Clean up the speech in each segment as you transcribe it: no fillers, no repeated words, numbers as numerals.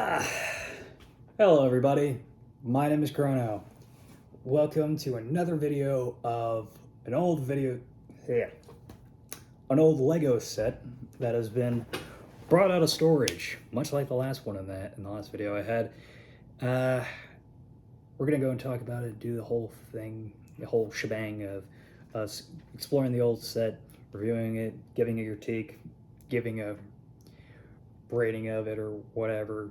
Ah, hello everybody, my name is Chrono. Welcome to another video of an old an old Lego set that has been brought out of storage, much like the last one in the last video I had. We're gonna go and talk about it, do the whole thing, the whole shebang of us exploring the old set, reviewing it, giving a critique, giving a rating of it or whatever.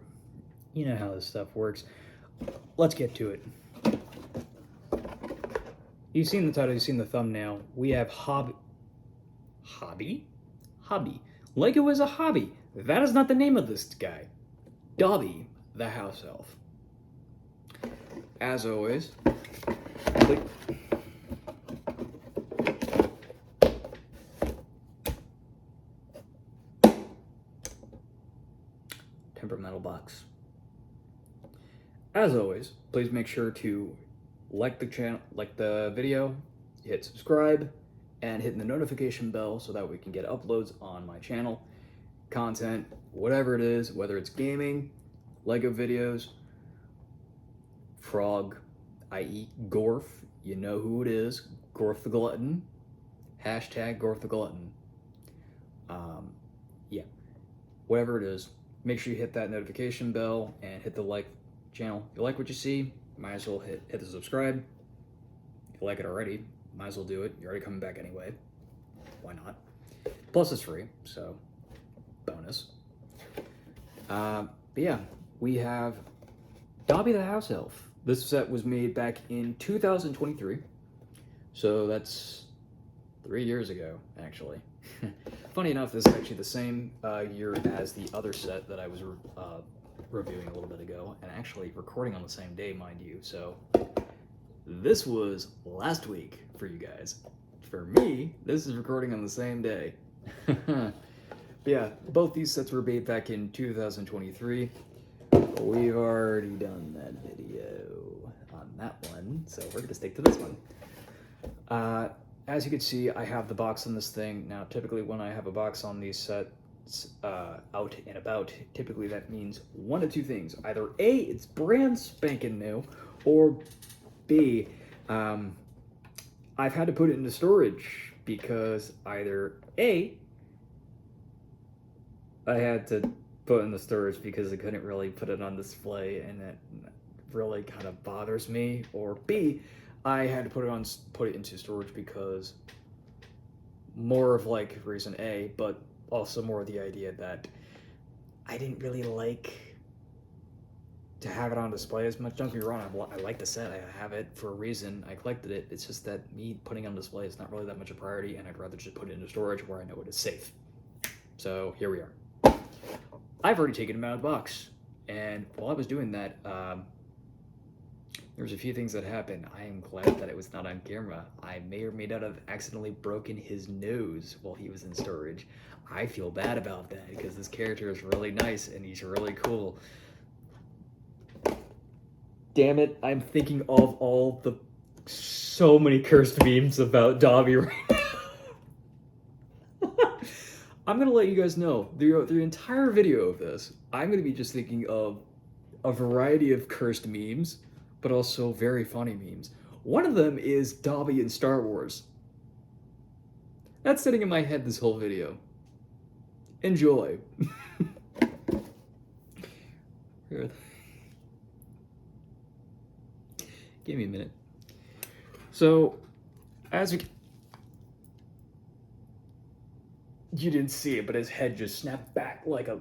You know how this stuff works. Let's get to it. You've seen the title, you've seen the thumbnail. We have Hobby. Lego is a hobby. That is not the name of this guy. Dobby, the house elf. As always, temperamental box. As always, please make sure to like the channel, like the video, hit subscribe, and hit the notification bell so that we can get uploads on my channel, content, whatever it is, whether it's gaming, Lego videos, Frog, i.e. Gorf, you know who it is, Gorf the Glutton, hashtag Gorf the Glutton. Yeah, whatever it is, make sure you hit that notification bell and hit the like channel. If you like what you see, might as well hit the subscribe. If you like it already, might as well do it. You're already coming back anyway. Why not? Plus it's free, so bonus. But yeah, we have Dobby the House Elf. This set was made back in 2023, so that's 3 years ago, actually. Funny enough, this is actually the same year as the other set that I was reviewing a little bit ago, and actually recording on the same day, mind you. So this was last week for you guys. For me, this is recording on the same day. But yeah, both these sets were made back in 2023. We've already done that video on that one, so we're gonna stick to this one. As you can see, I have the box on this thing. Now, typically when I have a box on these sets out and about, typically that means one of two things. Either A, it's brand spanking new, or B, I've had to put it into storage because either A, I had to put in the storage because I couldn't really put it on display and it really kind of bothers me, or B, I had to put it into storage because more of like reason A, but also more of the idea that I didn't really like to have it on display as much. Don't get me wrong, I like the set, I have it for a reason, I collected it. It's just that me putting it on display is not really that much a priority, and I'd rather just put it into storage where I know it is safe. So here we are. I've already taken them out of the box, and while I was doing that, there was a few things that happened. I am glad that it was not on camera. I may or may not have accidentally broken his nose while he was in storage. I feel bad about that because this character is really nice and he's really cool. Damn it, I'm thinking of so many cursed memes about Dobby right now. I'm gonna let you guys know, the entire video of this, I'm gonna be just thinking of a variety of cursed memes, but also very funny memes. One of them is Dobby in Star Wars. That's sitting in my head this whole video. Enjoy. Give me a minute. So, as you didn't see it, but his head just snapped back like a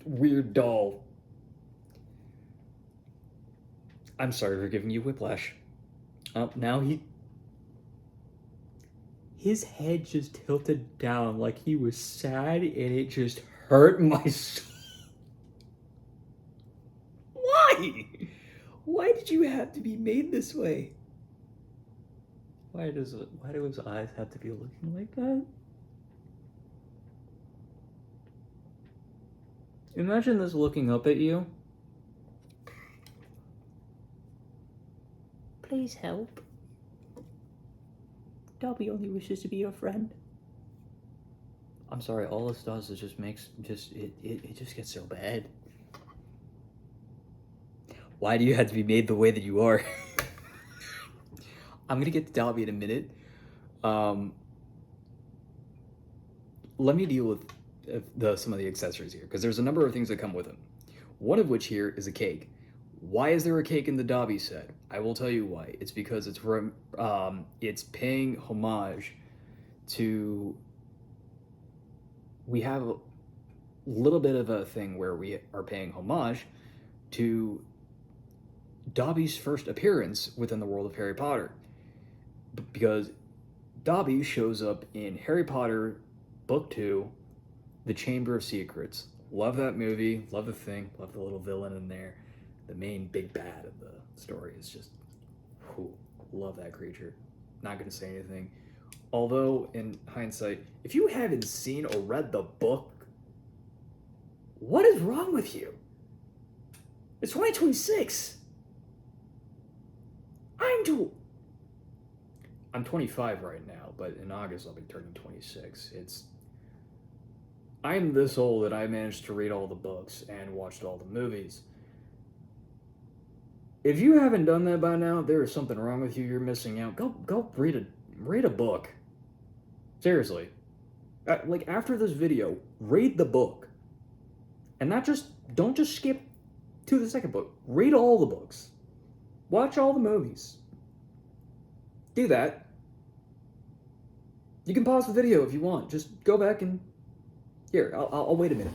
weird doll. I'm sorry for giving you whiplash. Now his head just tilted down like he was sad, and it just hurt my soul. Why? Why did you have to be made this way? Why do his eyes have to be looking like that? Imagine this looking up at you. Please help. Dobby only wishes to be your friend. I'm sorry, all this does is just it just gets so bad. Why do you have to be made the way that you are? I'm gonna get to Dobby in a minute. Let me deal with some of the accessories here, because there's a number of things that come with them. One of which here is a cake. Why is there a cake in the Dobby set? I will tell you why. It's because it's paying homage to. We have a little bit of a thing where we are paying homage to Dobby's first appearance within the world of Harry Potter, because Dobby shows up in Harry Potter Book 2, The Chamber of Secrets. Love that movie, love the thing, love the little villain in there. The main big bad of the story is just, love that creature. Not gonna say anything. Although, in hindsight, if you haven't seen or read the book, what is wrong with you? It's 2026. I'm 25 right now, but in August I'll be turning 26. I'm this old that I managed to read all the books and watched all the movies. If you haven't done that by now, there is something wrong with you. You're missing out. Go read a book. Seriously. Like, after this video, read the book. And don't just skip to the second book. Read all the books. Watch all the movies. Do that. You can pause the video if you want. Just go back and... Here, I'll wait a minute.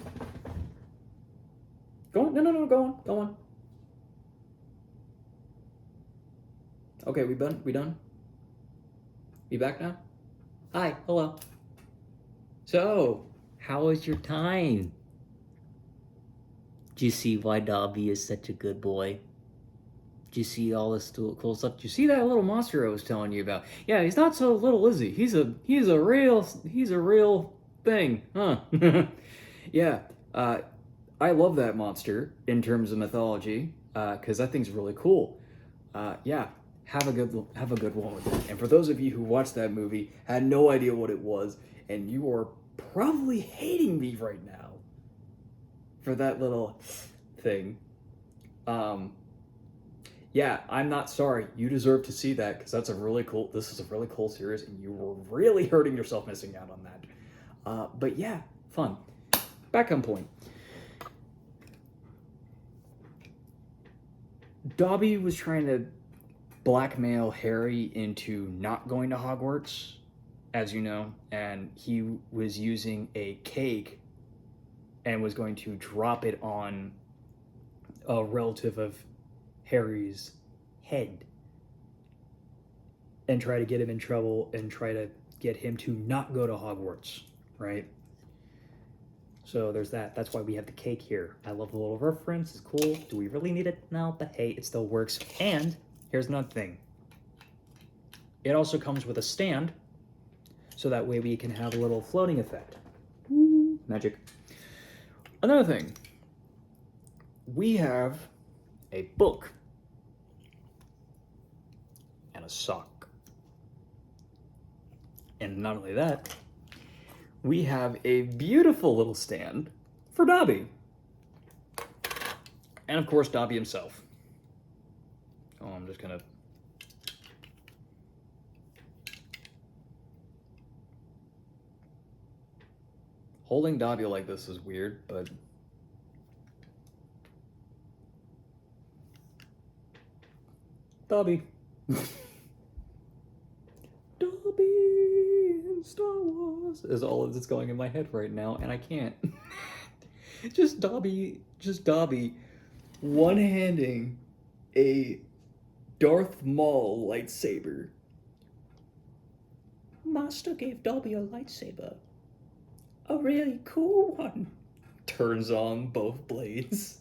Go on. No, go on. Okay, we done? You back now? Hi, hello. So, how was your time? Do you see why Dobby is such a good boy? Do you see all this cool stuff? Do you see that little monster I was telling you about? Yeah, he's not so little, is he? He's a real thing, huh? Yeah, I love that monster in terms of mythology, because that thing's really cool. Yeah, have a good one with it. And for those of you who watched that movie, had no idea what it was, and you are probably hating me right now for that little thing. Yeah, I'm not sorry. You deserve to see that, because this is a really cool series, and you were really hurting yourself missing out on that. But yeah, fun. Back on point. Dobby was trying to blackmail Harry into not going to Hogwarts, as you know, and he was using a cake and was going to drop it on a relative of Harry's head and try to get him in trouble and try to get him to not go to Hogwarts, right? So there's that. That's why we have the cake here. I love the little reference. It's cool. Do we really need it? No, but hey, it still works. And here's another thing. It also comes with a stand, so that way we can have a little floating effect. Ooh, magic. Another thing. We have a book and a sock. And not only that, we have a beautiful little stand for Dobby. And of course, Dobby himself. Oh, I'm just gonna... Holding Dobby like this is weird, but... Dobby. Dobby in Star Wars is all that's going in my head right now, and I can't. just Dobby one-handing a Darth Maul lightsaber. Master gave Dobby a lightsaber. A really cool one. Turns on both blades.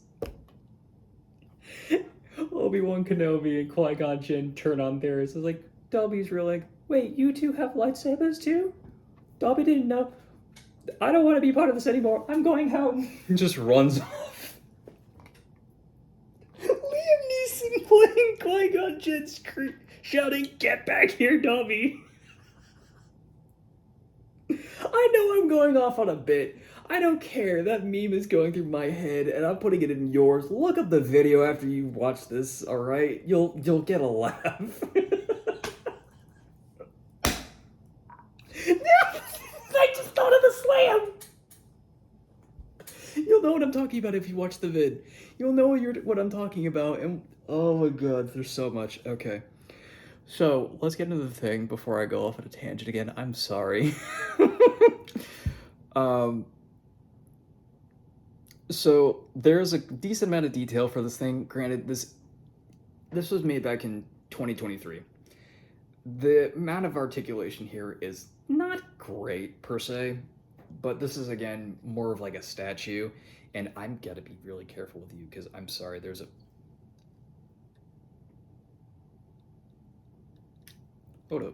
Obi-Wan Kenobi and Qui-Gon Jinn turn on theirs. It's like, Dobby's real like, wait, you two have lightsabers too? Dobby didn't know. I don't want to be part of this anymore. I'm going home. Just runs off. Liam Neeson playing Qui-Gon Jinn shouting, "Get back here, Dobby." I know I'm going off on a bit. I don't care. That meme is going through my head, and I'm putting it in yours. Look up the video after you watch this. All right, you'll get a laugh. I just thought of the slam. You'll know what I'm talking about if you watch the vid. You'll know what I'm talking about, and oh my god, there's so much. Okay. So, let's get into the thing before I go off on a tangent again. I'm sorry. So, there's a decent amount of detail for this thing. Granted, this was made back in 2023. The amount of articulation here is not great, per se. But this is, again, more of like a statue. And I'm gotta be really careful with you, because I'm sorry, there's a... Hold up.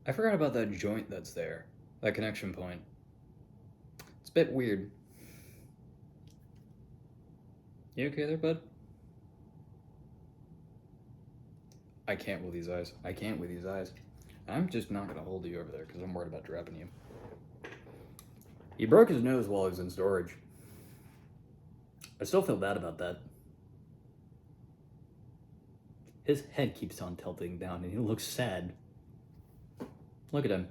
I forgot about that joint that's there. That connection point. It's a bit weird. You okay there, bud? I can't with these eyes. I can't with these eyes. I'm just not gonna hold you over there because I'm worried about dropping you. He broke his nose while he was in storage. I still feel bad about that. His head keeps on tilting down and he looks sad. Look at him.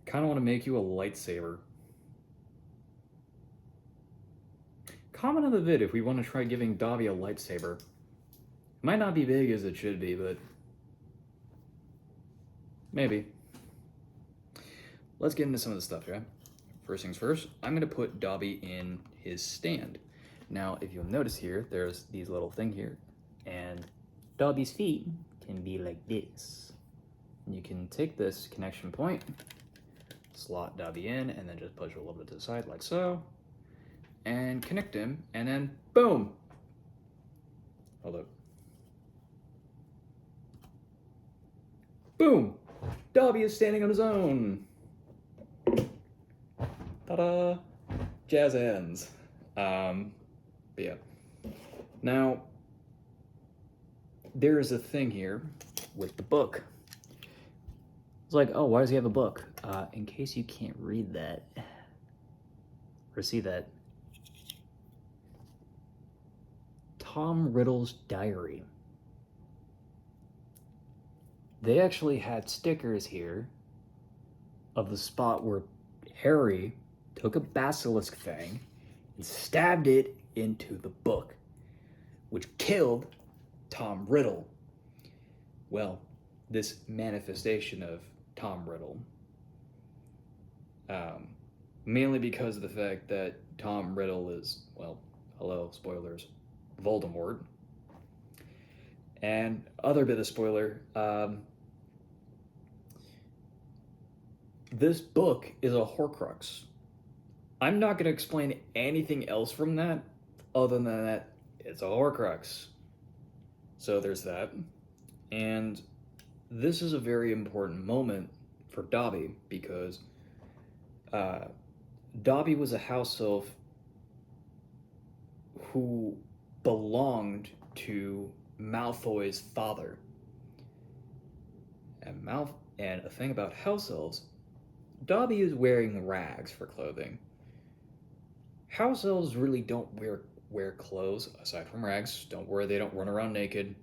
Kind of want to make you a lightsaber. Comment on the vid if we want to try giving Dobby a lightsaber. It might not be big as it should be, but maybe. Let's get into some of the stuff here. First things first, I'm going to put Dobby in his stand. Now, if you'll notice here, there's these little thing here, and Dobby's feet can be like this. And you can take this connection point, slot Dobby in, and then just push a little bit to the side like so, and connect him, and then boom. Hold up. Boom! Dobby is standing on his own. Ta-da! Jazz hands. But yeah. Now, there is a thing here with the book. It's like, oh, why does he have a book? In case you can't read that or see that. Tom Riddle's diary. They actually had stickers here of the spot where Harry took a basilisk fang and stabbed it into the book, which killed Tom Riddle. Well, this manifestation of Tom Riddle, mainly because of the fact that Tom Riddle is, well, hello, spoilers, Voldemort. And other bit of spoiler, this book is a Horcrux. I'm not going to explain anything else from that, other than that it's a Horcrux. So there's that. And this is a very important moment for Dobby, because Dobby was a house elf who belonged to Malfoy's father. And a thing about house elves, Dobby is wearing rags for clothing. House elves really don't wear clothes aside from rags. Don't worry, they don't run around naked.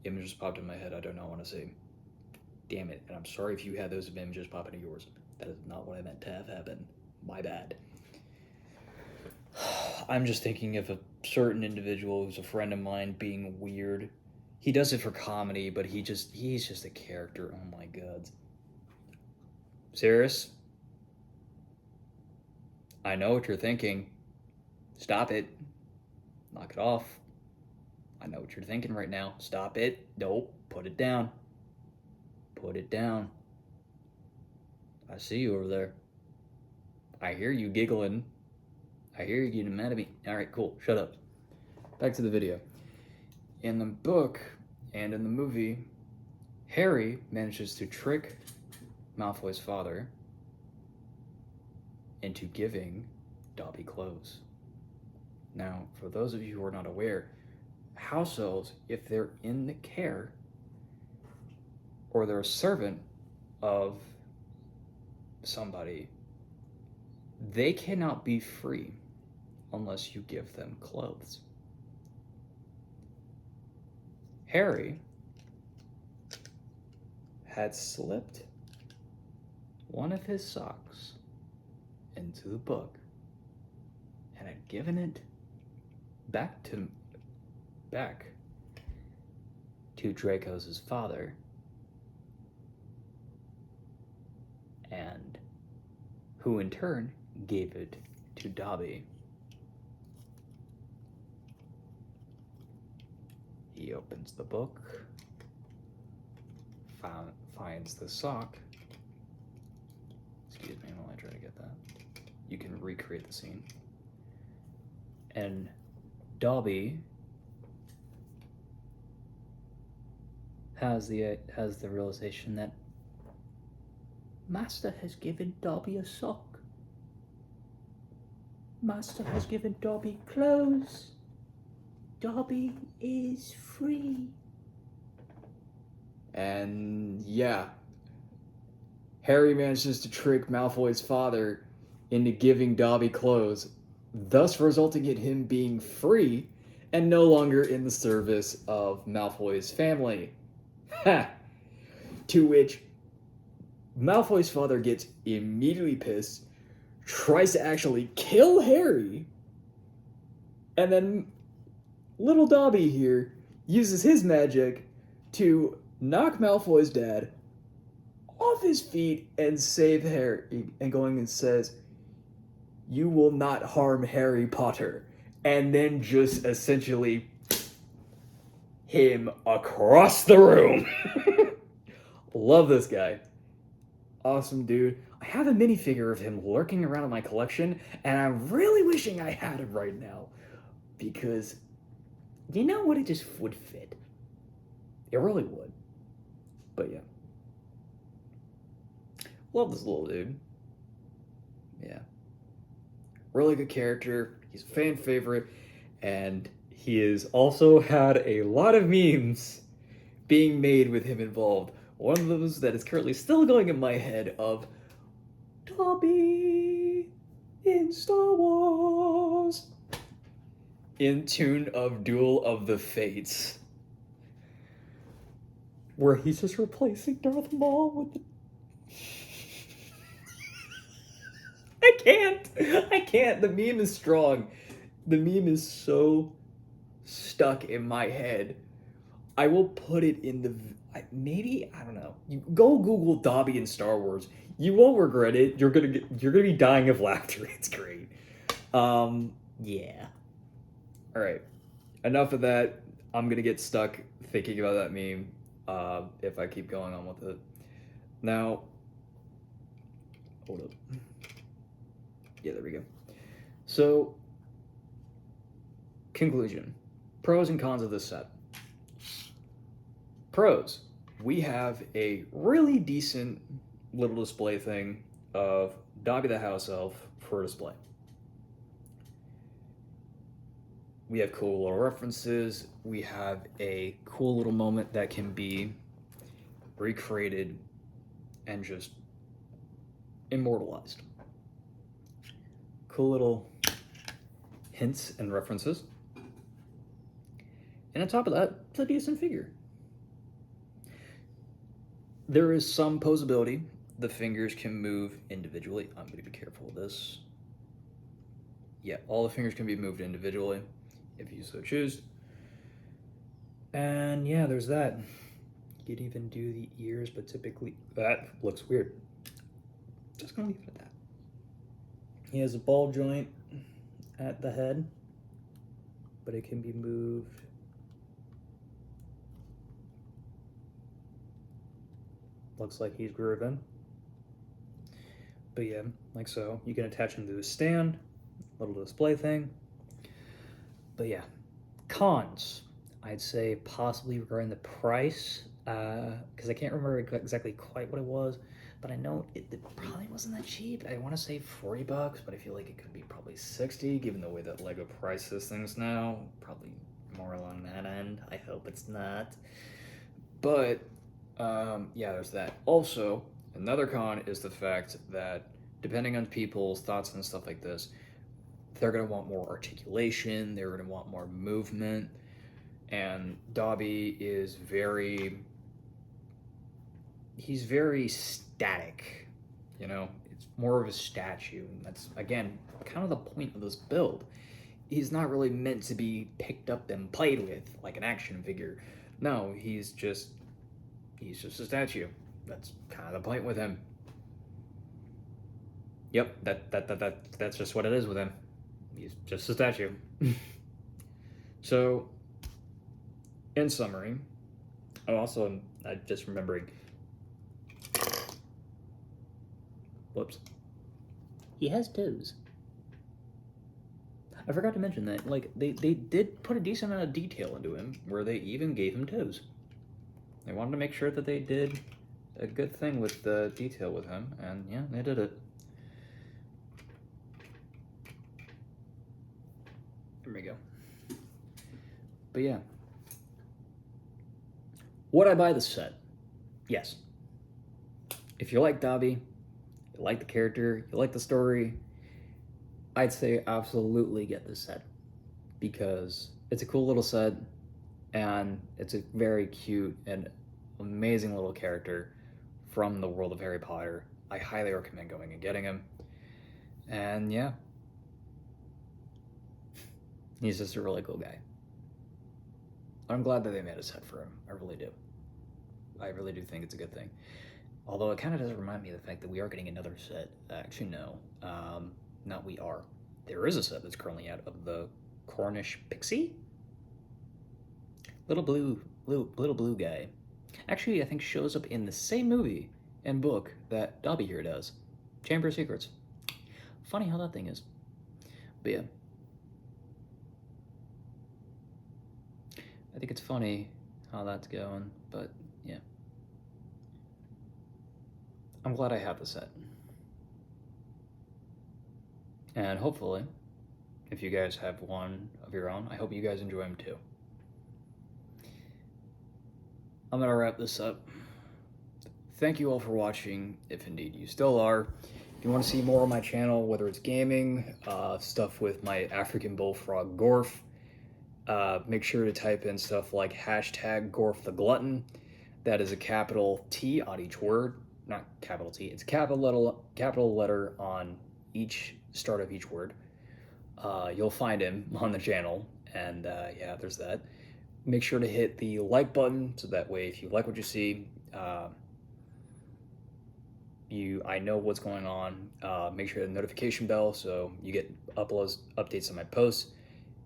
Image just popped in my head I do not want to see. Damn it, and I'm sorry if you had those images pop into yours. That is not what I meant to have happen. My bad. I'm just thinking of a certain individual who's a friend of mine being weird. He does it for comedy, but he's just a character. Oh my god. Serious? I know what you're thinking. Stop it. Knock it off. I know what you're thinking right now. Stop it. Nope. Put it down. Put it down. I see you over there. I hear you giggling. I hear you getting mad at me. Alright, cool. Shut up. Back to the video. In the book and in the movie, Harry manages to trick Malfoy's father into giving Dobby clothes. Now, for those of you who are not aware, house elves, if they're in the care or they're a servant of somebody, they cannot be free unless you give them clothes. Harry had slipped one of his socks into the book and had given it back to Draco's father, and who in turn gave it to Dobby. He opens the book, finds the sock. Excuse me while I try to get that. You can recreate the scene. And Dobby has the realization that Master has given Dobby a sock. Master has given Dobby clothes. Dobby is free. And yeah, Harry manages to trick Malfoy's father into giving Dobby clothes, thus resulting in him being free and no longer in the service of Malfoy's family. Ha! To which Malfoy's father gets immediately pissed, tries to actually kill Harry, and then little Dobby here uses his magic to knock Malfoy's dad off his feet and save Harry, and going and says, "You will not harm Harry Potter," and then just essentially him across the room. Love this guy. Awesome dude. I have a minifigure of him lurking around in my collection, and I'm really wishing I had him right now, because you know what, it just would fit. It really would. But yeah. Love this little dude. Yeah. Really good character. He's a fan favorite, and he has also had a lot of memes being made with him involved. One of those that is currently still going in my head of Dobby in Star Wars, in tune of Duel of the Fates, where he's just replacing Darth Maul with the... I can't. The meme is strong. The meme is so stuck in my head. I will put it in the... Maybe, I don't know. You go Google Dobby in Star Wars. You won't regret it. You're gonna be dying of laughter. It's great. Yeah. All right. Enough of that. I'm gonna get stuck thinking about that meme if I keep going on with it. Now, hold up. Yeah, there we go. So, conclusion. Pros and cons of this set. Pros. We have a really decent little display thing of Dobby the House Elf for display. We have cool little references. We have a cool little moment that can be recreated and just immortalized. Cool little hints and references. And on top of that, it's a decent figure. There is some posability. The fingers can move individually. I'm going to be careful with this. Yeah, all the fingers can be moved individually, if you so choose. And yeah, there's that. You could even do the ears, but typically that looks weird. Just gonna leave it at that. He has a ball joint at the head, but it can be moved. Looks like he's grooving. But yeah, like so. You can attach him to a stand, little display thing. But yeah, cons. I'd say possibly regarding the price, because I can't remember exactly quite what it was. but I know it probably wasn't that cheap. I want to say $40, but I feel like it could be probably 60, given the way that Lego prices things now. Probably more along that end. I hope it's not. But yeah, there's that. Also, another con is the fact that depending on people's thoughts and stuff like this, they're going to want more articulation, they're going to want more movement, and Dobby is he's very static, you know? It's more of a statue, and that's, again, kind of the point of this build. He's not really meant to be picked up and played with like an action figure. No, he's just a statue. That's kind of the point with him. Yep, that's just what it is with him. He's just a statue. So, in summary, I'm just remembering. Whoops. He has toes. I forgot to mention that, like, they did put a decent amount of detail into him, where they even gave him toes. They wanted to make sure that they did a good thing with the detail with him, and yeah, they did it. There we go. But yeah. Would I buy the set? Yes. If you like Dobby, you like the character, you like the story, I'd say absolutely get this set, because it's a cool little set and it's a very cute and amazing little character from the world of Harry Potter. I highly recommend going and getting him. And yeah, he's just a really cool guy. I'm glad that they made a set for him. I really do. I really do think it's a good thing. Although it kind of does remind me of the fact that we are getting another set. Actually, no. Not we are. There is a set that's currently out of the Cornish Pixie? Little blue guy. Actually, I think shows up in the same movie and book that Dobby here does. Chamber of Secrets. Funny how that thing is. But yeah. I think it's funny how that's going, but yeah. I'm glad I have the set. And hopefully, if you guys have one of your own, I hope you guys enjoy them too. I'm gonna wrap this up. Thank you all for watching, if indeed you still are. If you want to see more on my channel, whether it's gaming, stuff with my African bullfrog Gorf, make sure to type in stuff like hashtag Gorf the Glutton. That is a capital T on each word. Not capital T, it's capital letter on each start of each word. You'll find him on the channel, and yeah, there's that. Make sure to hit the like button, so that way if you like what you see, I know what's going on. Make sure to hit the notification bell so you get updates on my posts.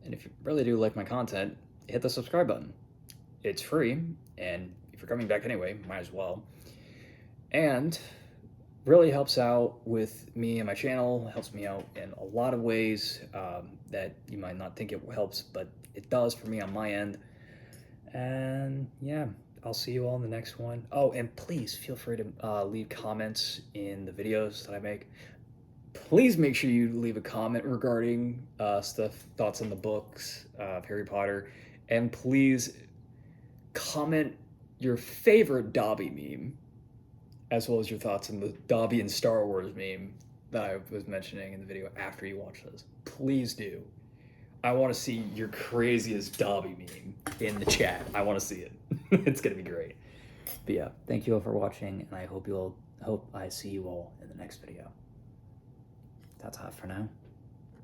And if you really do like my content, hit the subscribe button. It's free, and if you're coming back anyway, might as well. And really helps out with me and my channel, helps me out in a lot of ways that you might not think it helps, but it does for me on my end. And yeah, I'll see you all in the next one. Oh, and please feel free to leave comments in the videos that I make. Please make sure you leave a comment regarding thoughts on the books of Harry Potter, and please comment your favorite Dobby meme, as well as your thoughts on the Dobby and Star Wars meme that I was mentioning in the video after you watch this. Please do. I want to see your craziest Dobby meme in the chat. I want to see it. It's gonna be great. But yeah, thank you all for watching, and I hope I see you all in the next video. That's all for now.